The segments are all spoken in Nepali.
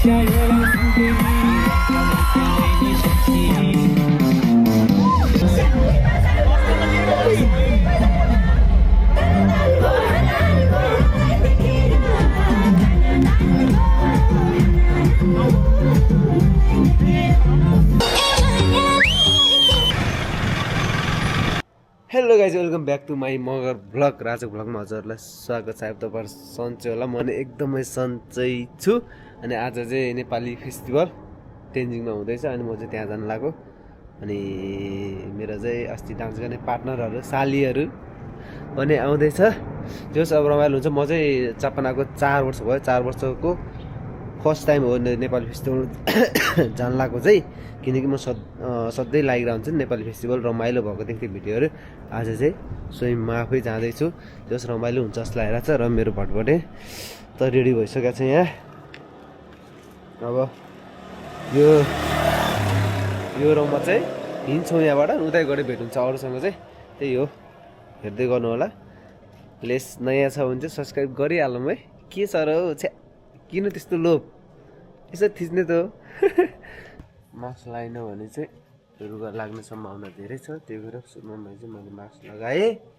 Hello guys welcome back to my Magar vlog Raju भ्लगमा हजुरलाई स्वागत छ। अब तपाईँ सन्चै होला, म एकदमै सन्चै छु। अनि आज चाहिँ नेपाली फेस्टिभल तेन्जिङमा हुँदैछ अनि म चाहिँ त्यहाँ जानु लाग्यो। अनि मेरो चाहिँ अस्ति डान्स गर्ने पार्टनरहरू सालीहरू पनि आउँदैछ। जस अब रमाइलो हुन्छ। म चाहिँ जापान आएको 4 वर्ष भयो। 4 वर्षको फर्स्ट टाइम हो नेपाली फेस्टिभल जानु लाग्यो चाहिँ, किनकि म सधैँ लागिरहेको हुन्छ नेपाली फेस्टिभल रमाइलो भएको देख्थेँ भिडियोहरू। आज चाहिँ स्वयं म आफै जाँदैछु। जस रमाइलो हुन्छ जस्तो लागिरहेको छ। र मेरो भटभटे त रेडी भइसकेको छ यहाँ। अब यो रममा चाहिँ हिँड्छौँ यहाँबाट, उतै गएर भेट हुन्छ अरूसँग चाहिँ। त्यही हो, हेर्दै गर्नु होला। प्लिज नयाँ छ भने चाहिँ सब्सक्राइब गरिहालौँ है। के छ र हो, छ्या किन त्यस्तो लोभ, यसो थिच्ने त हो। मास्क लगाएन भने चाहिँ रुगा लाग्ने सम्भावना धेरै छ। त्यही भएर सुरुमा चाहिँ मैले मास्क लगाएँ।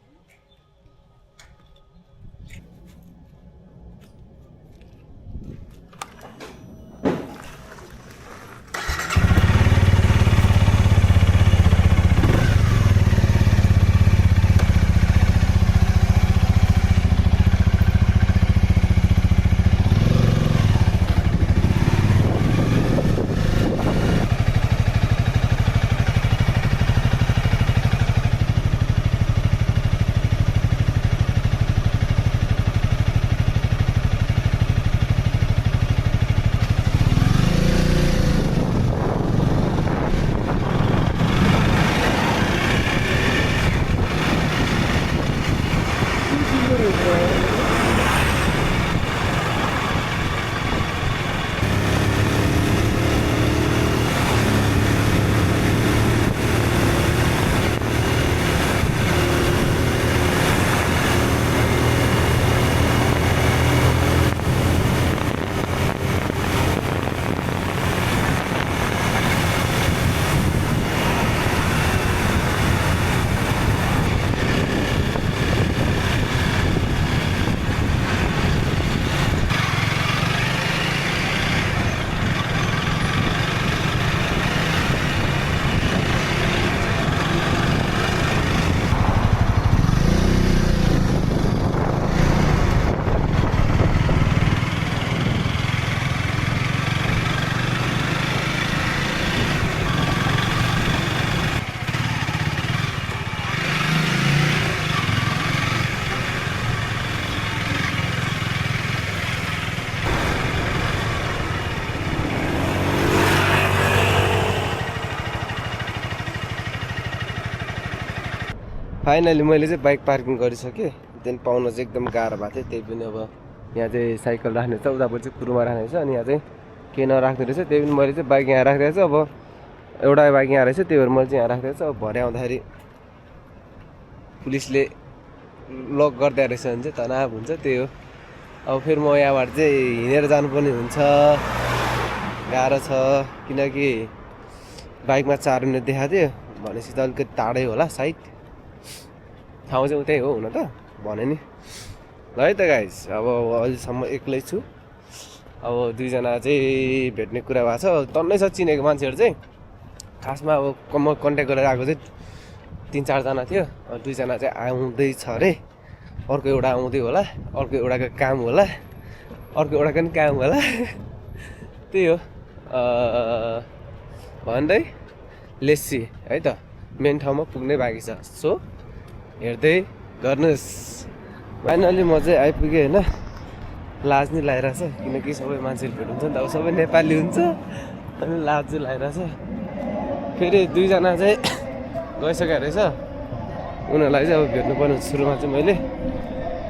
फाइनली मैले चाहिँ बाइक पार्किङ गरिसकेँ। त्यहाँदेखि पाउन चाहिँ एकदम गाह्रो भएको थियो। त्यही पनि अब यहाँ चाहिँ साइकल राख्ने छ, उतापट्टि चाहिँ कुरुमा राख्ने छ। अनि यहाँ चाहिँ केही नराख्ने रहेछ। त्यही पनि मैले चाहिँ बाइक यहाँ राखिदिएको छु। अब एउटा बाइक यहाँ रहेछ, त्यही भएर मैले चाहिँ यहाँ राखिदिएको छु। अब भरे आउँदाखेरि पुलिसले लक गरिदिएको रहेछ भने चाहिँ तनाव हुन्छ। त्यही हो। अब फेरि म यहाँबाट चाहिँ हिँडेर जानुपर्ने हुन्छ, गाह्रो छ। किनकि बाइकमा 4 मिनट देखाएको थियो भनेपछि त अलिकति टाढै होला सायद। ठाउँ चाहिँ उतै हो हुन त भने नि। ल है त गाइज, अब अहिलेसम्म एक्लै छु। अब 2 जना चाहिँ भेट्ने कुरा भएको छ। टन्नै छ चिनेको मान्छेहरू चाहिँ। खासमा अब म कन्ट्याक्ट गरेर आएको चाहिँ 3-4 जना थियो। 2 जना चाहिँ आउँदैछ अरे। अर्को एउटा आउँदै होला, अर्को एउटाको काम होला, अर्को एउटाको पनि काम होला। त्यही हो भन्दै लेसी है त मेन ठाउँमा पुग्नै बाँकी छ। सो हेर्दै गर्नुहोस्। फाइनली म चाहिँ आइपुगेँ होइन। लाज नि लागिरहेछ, किनकि सबै मान्छेहरू भेट्नुहुन्छ नि त। अब सबै नेपाली हुन्छ अनि लाज चाहिँ लागिरहेछ। फेरि 2 जना चाहिँ गइसकेको रहेछ। उनीहरूलाई चाहिँ अब भेट्नुपर्ने हुन्छ। सुरुमा चाहिँ मैले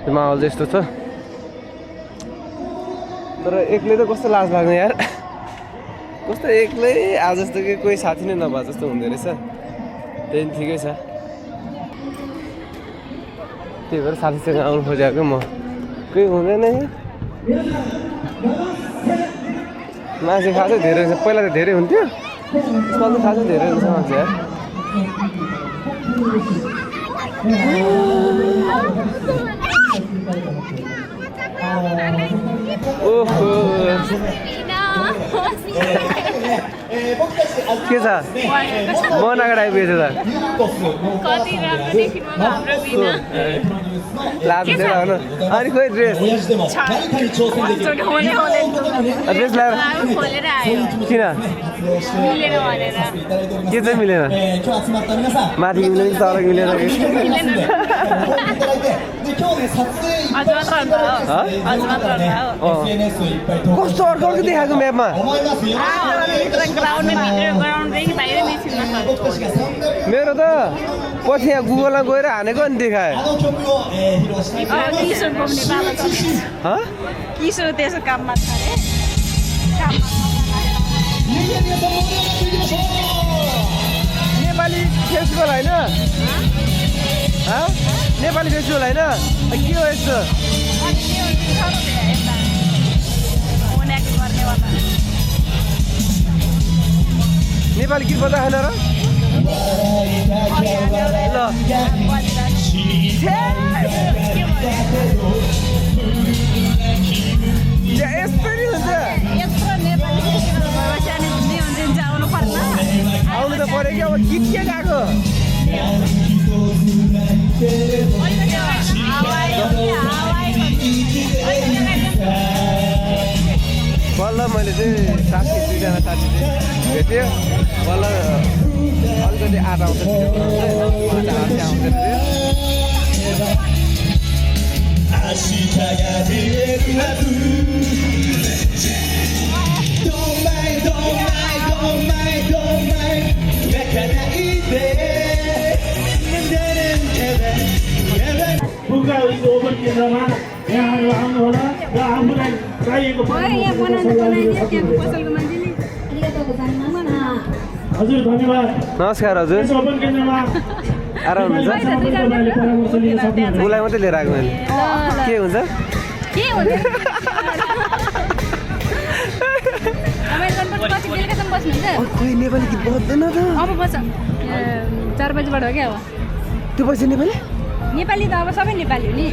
माहौल चाहिँ यस्तो छ। तर एक्लै त कस्तो लाज लाग्ने यार, कस्तो एक्लै आज जस्तो कि कोही साथी नै नभए जस्तो हुँदो रहेछ। त्यही ठिकै छ। त्यही भएर साथीसँग आउनु खोजेको म, कोही हुँदैन। ल मान्छे खासै धेरै हुन्छ पहिला त धेरै हुन्थ्यो यसमा त खासै धेरै हुन्छ मान्छे ओहो के छ बनाएर आइपुगेछ त लाज हुँदैन अनि खोइ ड्रेस ड्रेस लगाएर किन के चाहिँ मिलेन माथि मिलेन कि तल मिलेन कस्तो अर्को अर्को देखाएको म्यापमा मेरो त पछि यहाँ गुगलमा गएर हानेको अनि देखाए किशोर त्यसो काममा छ नेपाली फेस्टिभल होइन नेपाली फेस्टिभल होइन के हो यस्तो नेपाली गीत बजा खान र यस्तरी हुन्छ आउनु त पऱ्यो कि अब गीत के गाएको बल्ल मैले चाहिँ साथी दुईजना साथी चाहिँ भेट्यो बल्ल अलिकति आँट आउँछ ओभर केन्द्रमा यहाँहरू आउनुहोला र आफूलाई चाहिएको हजुर धन्यवाद नमस्कार हजुर ओभर केन्द्रमा आराम हुन्छ उसलाई मात्रै लिएर आएको मैले के हुन्छ खोइ नेपाली गीत बज्दैन त अब बस्छ 4 बजीबाट हो क्या अब त्यो बज्छ नेपाली नेपाली त अब सबै नेपाली हो नि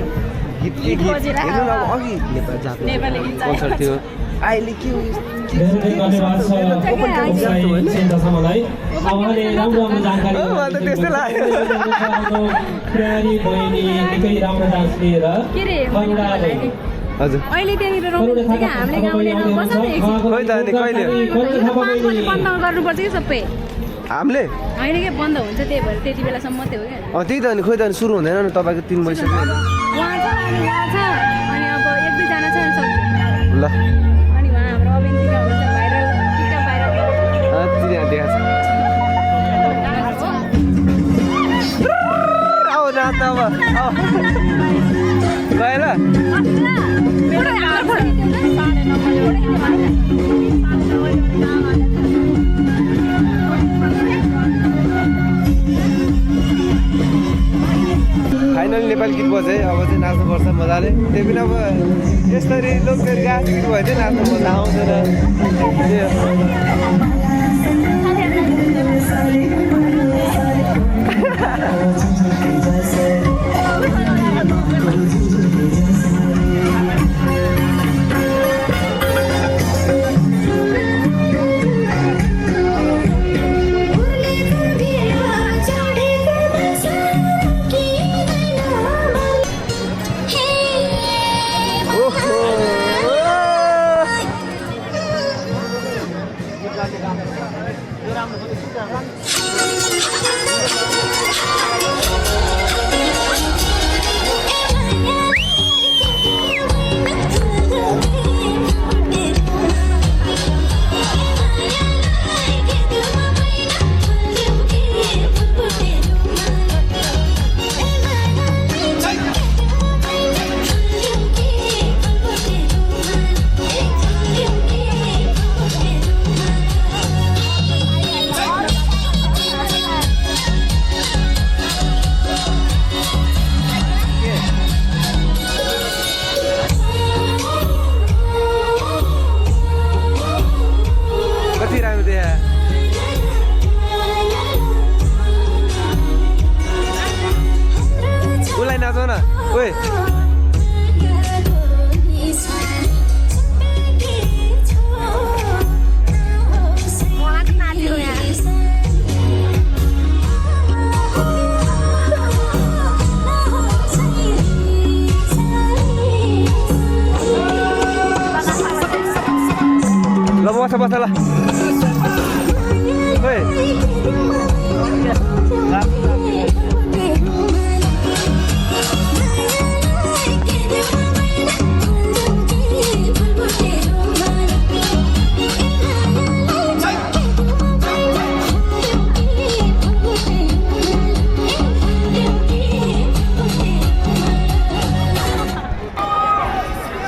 गीत के गीत हेर्नु न अब अघि नेपाली जात नेपाली गीत कन्सर्ट थियो अहिले के हो त्यस्तै लाग्यो हजुर अहिले त्यहाँनिर रमाइलो छ क्या हामीले गाउँले बस्छ नि खोइ त अनि कहिले बन्द गर्नुपर्छ कि सबै हामीले होइन क्या बन्द हुन्छ त्यही भएर त्यति बेलासम्म मात्रै हो क्या त्यही त अनि खोइ त अनि सुरु हुँदैन नि तपाईँको 3 बजीसक्यो उहाँ छ अनि अब 1-2 जना छ नि सक्यो ल अनि उहाँ हाम्रो अभिनेत्री हुनुहुन्छ भाइरल टिकटक भाइरल त्यहाँ देखाएको छ आऊ नाच अब गयो ल फाइनली नेपाली गीत बजे अब चाहिँ नाच्नुपर्छ मजाले त्यही पनि अब यसरी लोकगीत गाएको गीत भयो चाहिँ नाच्नु मजा आउँदैन बस बस ल ओए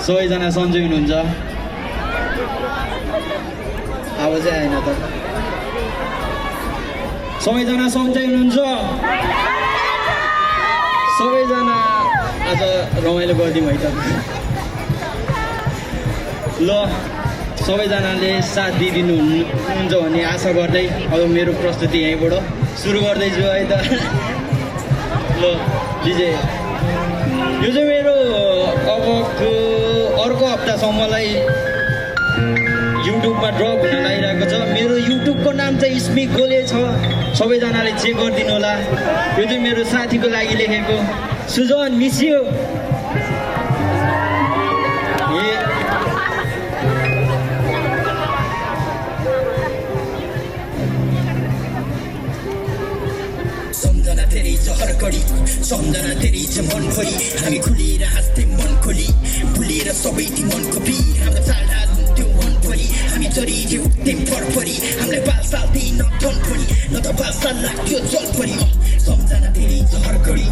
सबैजना सन्चै हुनुहुन्छ आवाजै आएन त सबैजना सन्चै हुनुहुन्छ सबैजना आज रमाइलो गरिदिउँ है त ल सबैजनाले साथ दिइदिनुहुन्छ भन्ने आशा गर्दै अब मेरो प्रस्तुति यहीँबाट सुरु गर्दैछु है त ल डिजे यो चाहिँ मेरो अबको अर्को हप्तासम्मलाई युट्युबमा ड्रप हुन लागिरहेको छ मेरो युट्युबको नाम चाहिँ स्मिक गोले छ सबैजनाले चेक गरिदिनु होला यो चाहिँ मेरो साथीको लागि लेखेको सुजन मिसियो सम्झना धेरै छ हरकडी सम्झना धेरै छ मन खोली हामी खुलेर हाँस्थ्यौँ मन खोली भुलेर सबै ती मनको भिड हाम्रो चाल्डा हुन्थ्यो मन परी हामी चरिथ्यौँ त्यही फरफरी हामीलाई पाल साल्थे न धन परी न त पाल साल लाग्थ्यो जल परी सम्झना धेरै छ हरकडी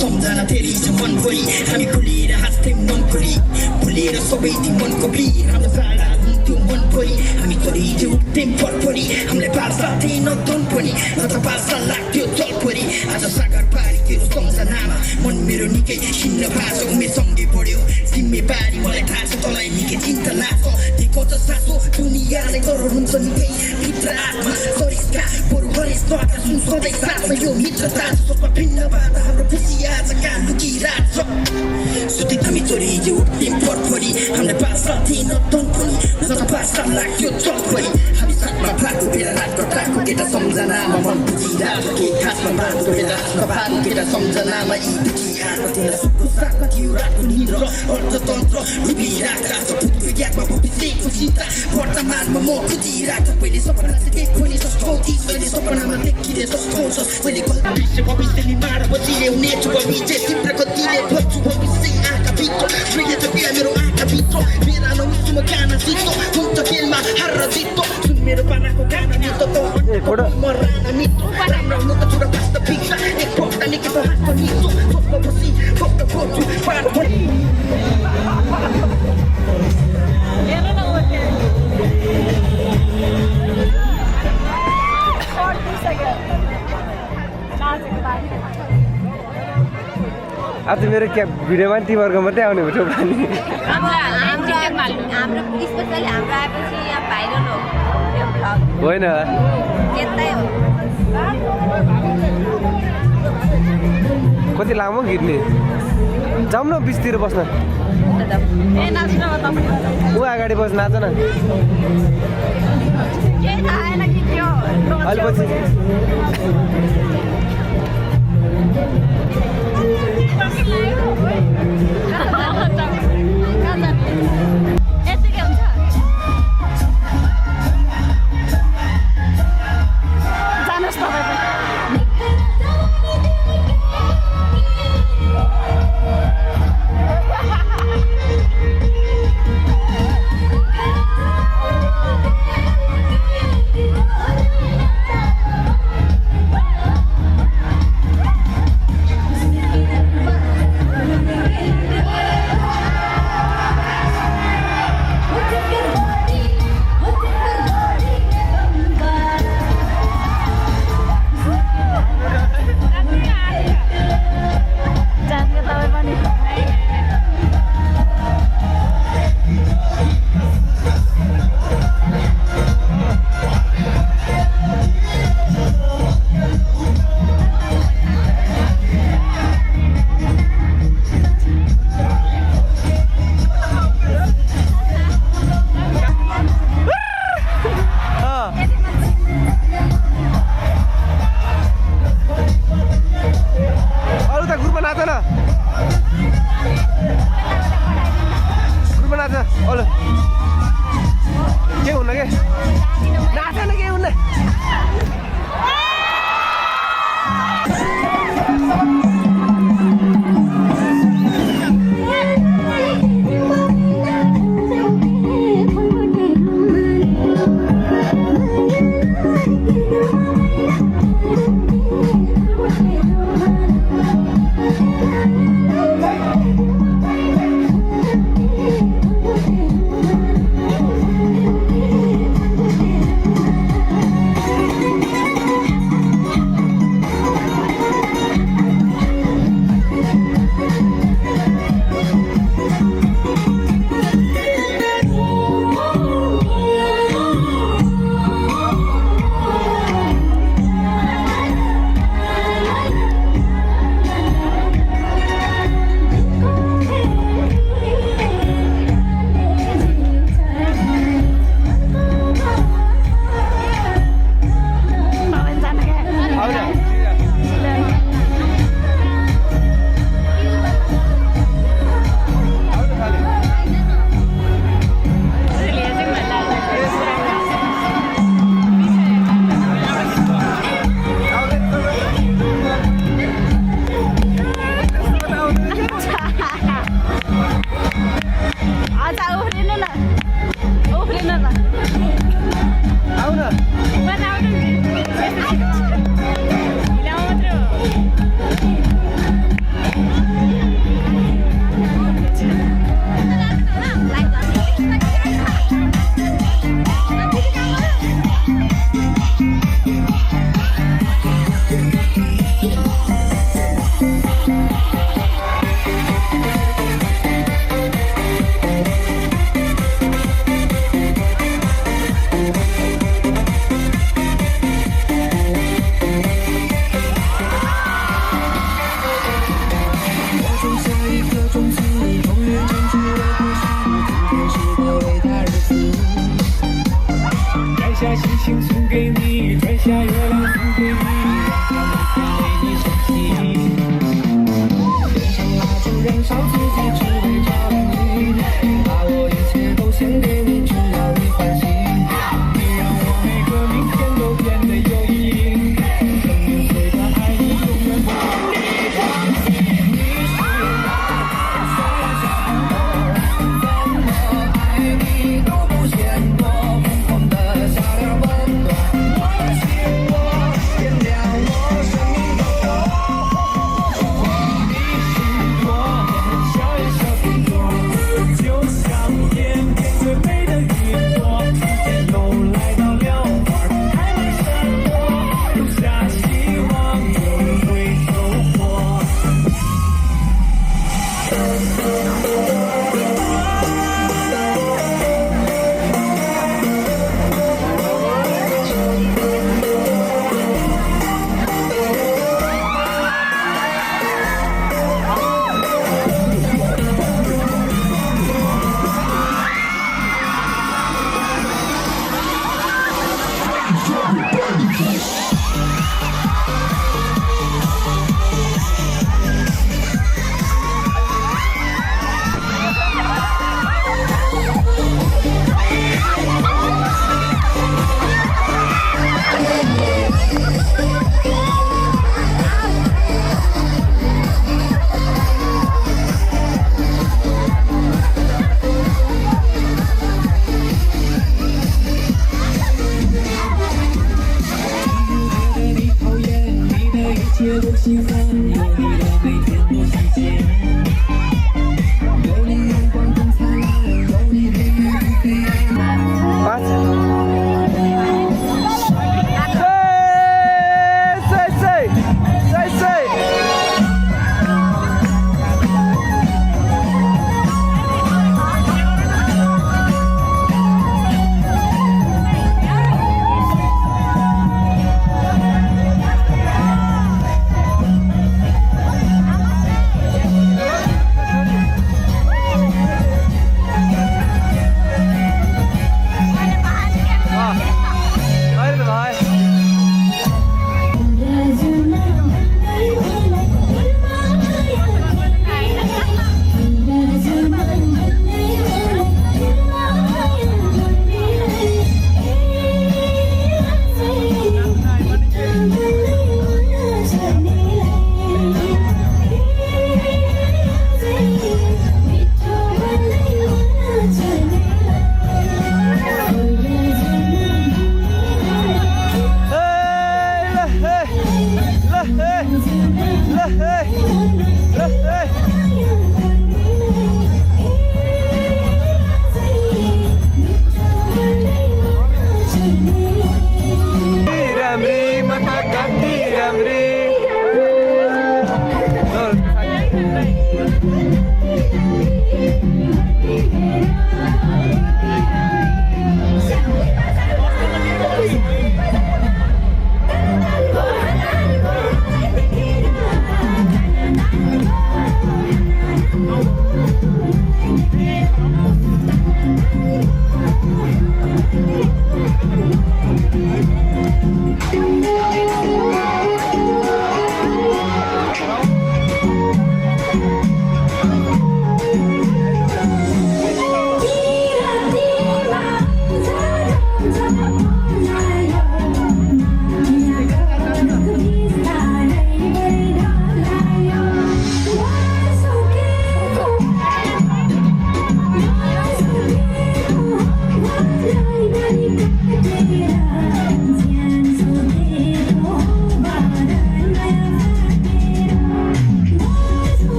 सम्झना धेरै छ मन परी हामी खुलेर हाँस्थ्यौँ मन खोली भुलेर सबै ती मनको भिड हाम्रो चाल्डा हुन्थ्यो मन परी हामी चरिथ्यौँ त्यही फरफरी हामीलाई पाल साल्थे न धन परी न त पाल साल लाग्थ्यो जल परी आज सागर पारी तेरो सम्झनामा मन मेरो निकै खिन्न भाषा उमेरसँगै बढ्यो जिम्मेवारी मलाई थाहा छ तँलाई निकै चिन्ता लाग्छ देखाउँछ सासो दुनियाँलाई तर हुन्छ निकै भित्र आत्मा सरिस्का बरु हरेस नका सुन सधैँ साथमा यो मित्रता सोचमा भिन्न बाधा हाम्रो खुसी आज कहाँ लुकिरहेको छ सुति हामी चोरिजे उठ्यौँ फरफरी हामीलाई पासा थिएन तन पनि न त पासा लाग्थ्यो चल परी हामी साथमा भएको बेला रात कटाएको केटा सम्झनामा मन बुझिरहेको के खासमा बाँधको बेला तपाईँको केटा सम्झनामा यी दुखिरहेको तिमीलाई सुखको साथमा थियो रातको निद्र अर्थतन्त्र डुबिरहेका छ भूतको यादमा भविष्यको चिन्ता वर्तमानमा म खुजिरहेको पहिले सपना चाहिँ देख भने जस्तो अहिले सपनामा देखिने जस्तो छ मैले भविष्य भविष्य निर्माण बचिले हुनेछु भविष्य तिम्रो कतिले भन्छु भविष्य आँखा भित्र मैले त बिहा मेरो आँखा भित्र मेरा नहुन्छु म गाना जित्तो हुन्छ खेलमा हार र जित्तो सुन मेरो पानाको गाना मित्र त म राना मित्र राम्रो हुनु त छोरा बाँच्न फिक्स एक पक्का निकै त हात मिच्छु सोच्न बसी फक्त खोज्छु पार पनि आज मेरो क्या भिडियोमा तिमीहरूको मात्रै आउने भयो पानी हाम्रो स्पेसली हाम्रो आएपछि यहाँ भाइरल हो यो भ्लग होइन यतै हो कति लामो गिर्ने जाउँ न बिचतिर बस्न ए नाच्नु हो तपाईँ ऊ अगाडि बस्न नाच न के थाहा आएन कि त्यो अलि पछि यतिकै हुन्छ जानुहोस् तपाईँ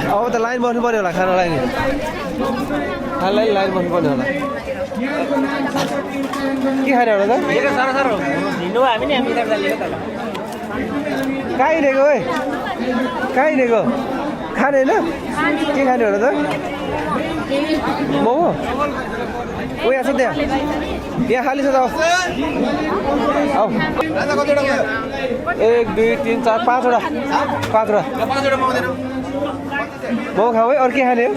अब त लाइन बस्नु पर्यो होला खानालाई नि खानालाई लाइन बस्नु पर्यो होला के खाने होला त कहाँ हिँडेको है कहाँ हिँडेको खाने होइन के खाने होला त मोमो ओ यहाँ छ त्यहाँ यहाँ खाली छ त आऊ 1 2 3 4 5वटा मोमो खाऊ है अरू के खाने हो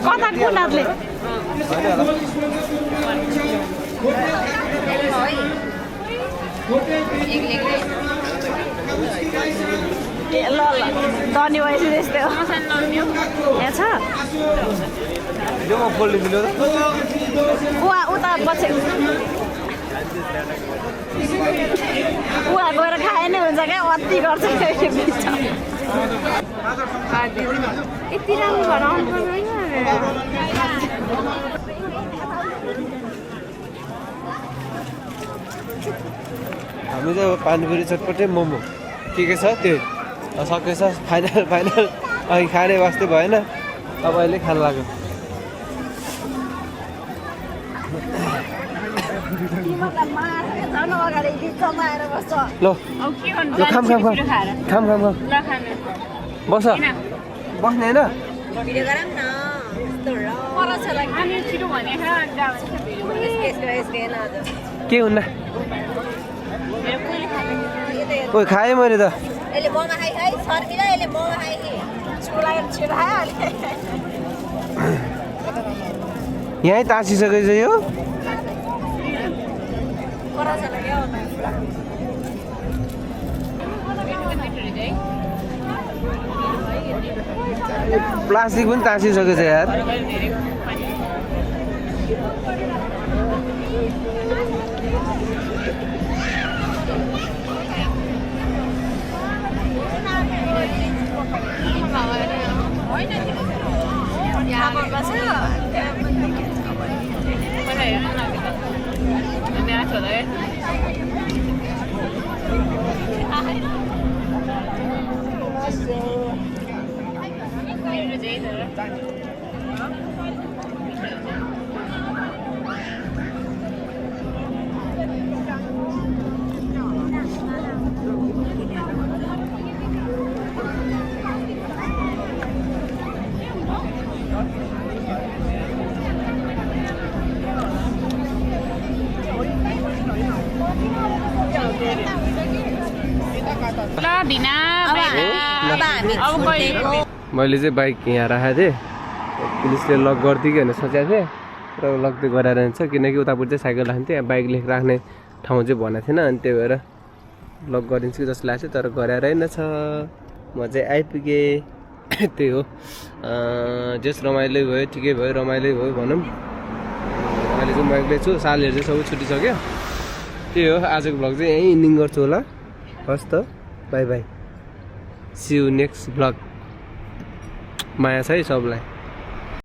कता कुनाले ल धनी भएपछि त्यस्तै हो यहाँ छ उता पछि उहाँ गएर खाए नै हुन्छ क्या अति गर्छ यति राम्रो भएर आउनु हामी चाहिँ अब पानीपुरी चटपटे मोमो के छ त्यो सकेछ फाइनल अघि खाने वास्ते भएन अब अहिले खानु लाग्यो ल खाम बस बस्ने होइन भिडियो गरौँ न के हुन्न ओइ खाएँ मैले त यसले मोमो खाइ है सर्किँदा यसले मोमो खाइ कि स्कुल लागेर छिटो खायो यहीँ तासिसकेछ यो प्लास्टिक पनि तासिसकेछ यार मैले चाहिँ बाइक यहाँ राखेको थिएँ पुलिसले लक गरिदियो कि भनेर सोचेको थिएँ र लक चाहिँ गराएर जान्छ किनकि उतापट्टि चाहिँ साइकल राख्थेँ यहाँ बाइक राख्ने ठाउँ चाहिँ भनेको थिएन अनि त्यही भएर लक गरिदिन्छु जस्तो लाग्छ तर गराएरै नै छ म चाहिँ आइपुगेँ त्यही हो जस रमाइलो भयो ठिकै भयो रमाइलो भयो भनौँ अहिले चाहिँ म एक्लै छु सालहरू चाहिँ सबै छुटिसक्यो त्यही हो आजको भ्लग चाहिँ यहीँ इन्डिङ गर्छु होला हस् त bye bye see you next vlog माया छ है सबलाई